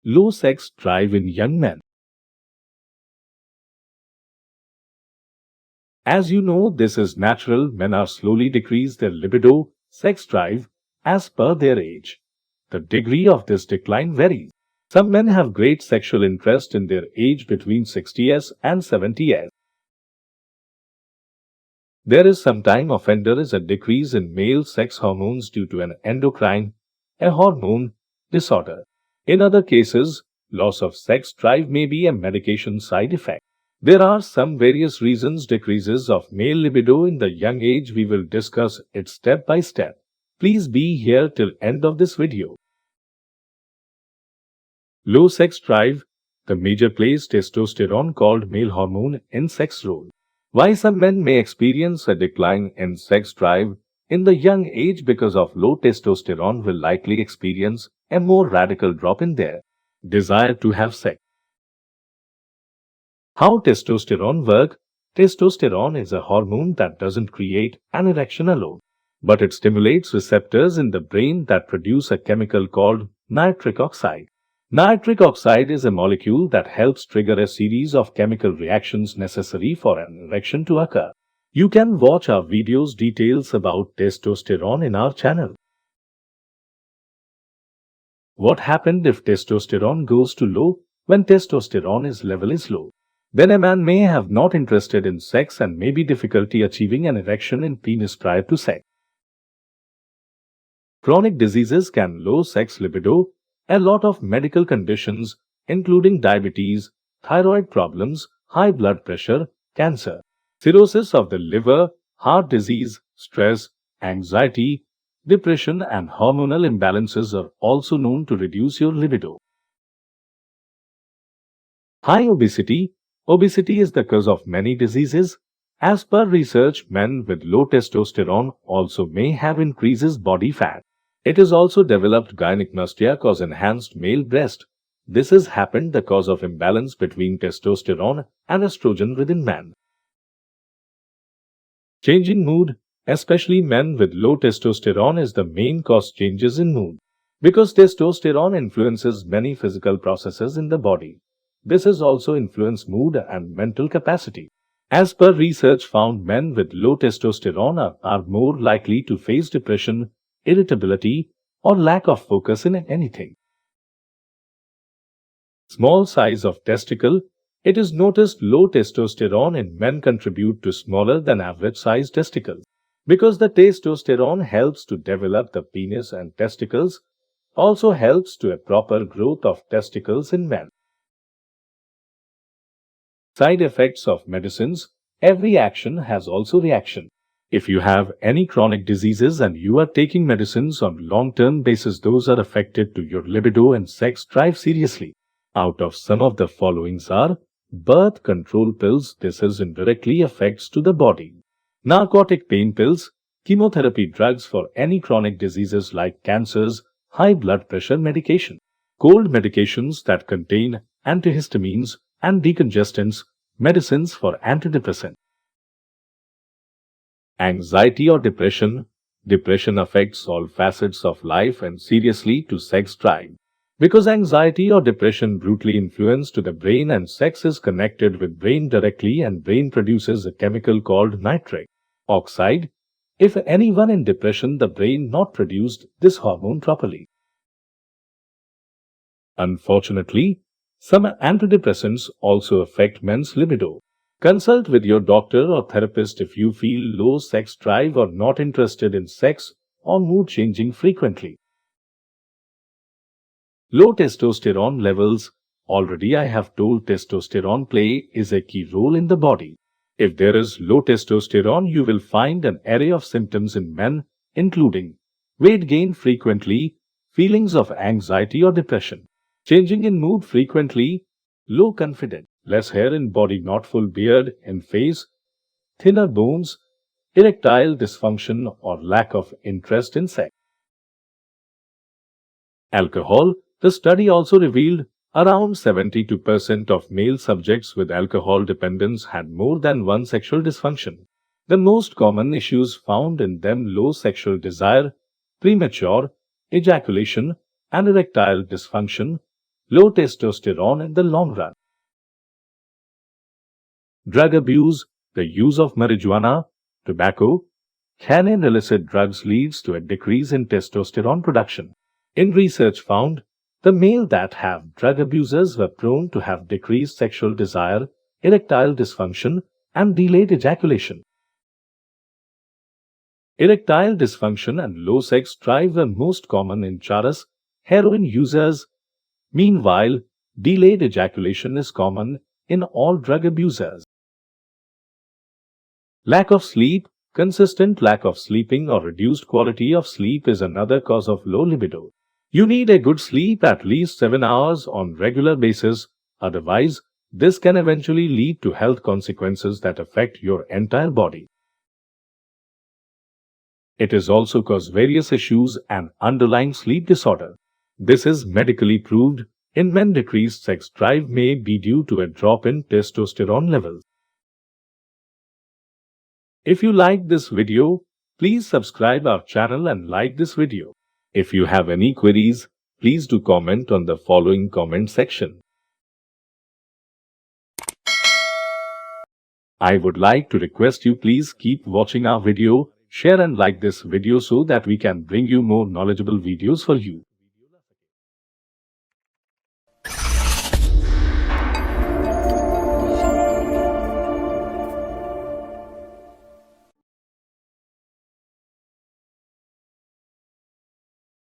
Low sex drive in young men. As you know, this is natural. Men are slowly decrease their libido, sex drive, as per their age. The degree of this decline varies. Some men have great sexual interest in their age between 60s and 70s. There is sometimes often there is a decrease in male sex hormones due to an endocrine, a hormone disorder. In other cases, loss of sex drive may be a medication side effect. There are some various reasons decreases of male libido in the young age. We will discuss it step by step. Please be here till end of this video. Low sex drive. The major plays testosterone called male hormone in sex role. Why some men may experience a decline in sex drive in the young age because of low testosterone will likely experience a more radical drop in their desire to have sex. How testosterone works? Testosterone is a hormone that doesn't create an erection alone, but it stimulates receptors in the brain that produce a chemical called nitric oxide. Nitric oxide is a molecule that helps trigger a series of chemical reactions necessary for an erection to occur. You can watch our videos details about testosterone in our channel. What happens if testosterone goes too low? When testosterone level is low, then a man may have not interested in sex and may be difficulty achieving an erection in penis prior to sex. Chronic diseases can low sex libido. A lot of medical conditions, including diabetes, thyroid problems, high blood pressure, cancer, cirrhosis of the liver, heart disease, stress, anxiety, depression and hormonal imbalances are also known to reduce your libido. High obesity. Obesity is the cause of many diseases. As per research, men with low testosterone also may have increases body fat. It is also developed gynecomastia cause enhanced male breast. This has happened the cause of imbalance between testosterone and estrogen within men. Changing mood, especially men with low testosterone is the main cause changes in mood. Because testosterone influences many physical processes in the body. This has also influenced mood and mental capacity. As per research found, men with low testosterone are more likely to face depression, irritability, or lack of focus in anything. Small size of testicle. It is noticed low testosterone in men contribute to smaller than average size testicles. Because the testosterone helps to develop the penis and testicles, also helps to a proper growth of testicles in men. Side effects of medicines. Every action has also reaction. If you have any chronic diseases and you are taking medicines on long-term basis, those are affected to your libido and sex drive seriously. Out of some of the followings are birth control pills. This is indirectly affects to the body. Narcotic pain pills, chemotherapy drugs for any chronic diseases like cancers, high blood pressure medication, cold medications that contain antihistamines and decongestants, medicines for antidepressant. Anxiety or depression. Depression affects all facets of life and seriously to sex drive. Because anxiety or depression brutally influence to the brain and sex is connected with brain directly and brain produces a chemical called nitric oxide. If anyone in depression, the brain not produced this hormone properly. Unfortunately, some antidepressants also affect men's libido. Consult with your doctor or therapist if you feel low sex drive or not interested in sex or mood changing frequently. Low testosterone levels. Already I have told testosterone play is a key role in the body. If there is low testosterone, you will find an array of symptoms in men, including weight gain frequently, feelings of anxiety or depression, changing in mood frequently, low confidence, less hair in body, not full beard in face, thinner bones, erectile dysfunction or lack of interest in sex. Alcohol. The study also revealed around 72% of male subjects with alcohol dependence had more than one sexual dysfunction. The most common issues found in them low sexual desire, premature ejaculation, and erectile dysfunction, low testosterone in the long run. Drug abuse, the use of marijuana, tobacco, and illicit drugs leads to a decrease in testosterone production. In research found, the male that have drug abusers were prone to have decreased sexual desire, erectile dysfunction, and delayed ejaculation. Erectile dysfunction and low sex drive were most common in charas, heroin users. Meanwhile, delayed ejaculation is common in all drug abusers. Lack of sleep, consistent lack of sleeping or reduced quality of sleep is another cause of low libido. You need a good sleep at least 7 hours on regular basis, otherwise this can eventually lead to health consequences that affect your entire body. It is also cause various issues and underlying sleep disorder. This is medically proved. In men, decreased sex drive may be due to a drop in testosterone levels. If you like this video, please subscribe our channel and like this video. If you have any queries, please do comment on the following comment section. I would like to request you please keep watching our video, share and like this video so that we can bring you more knowledgeable videos for you.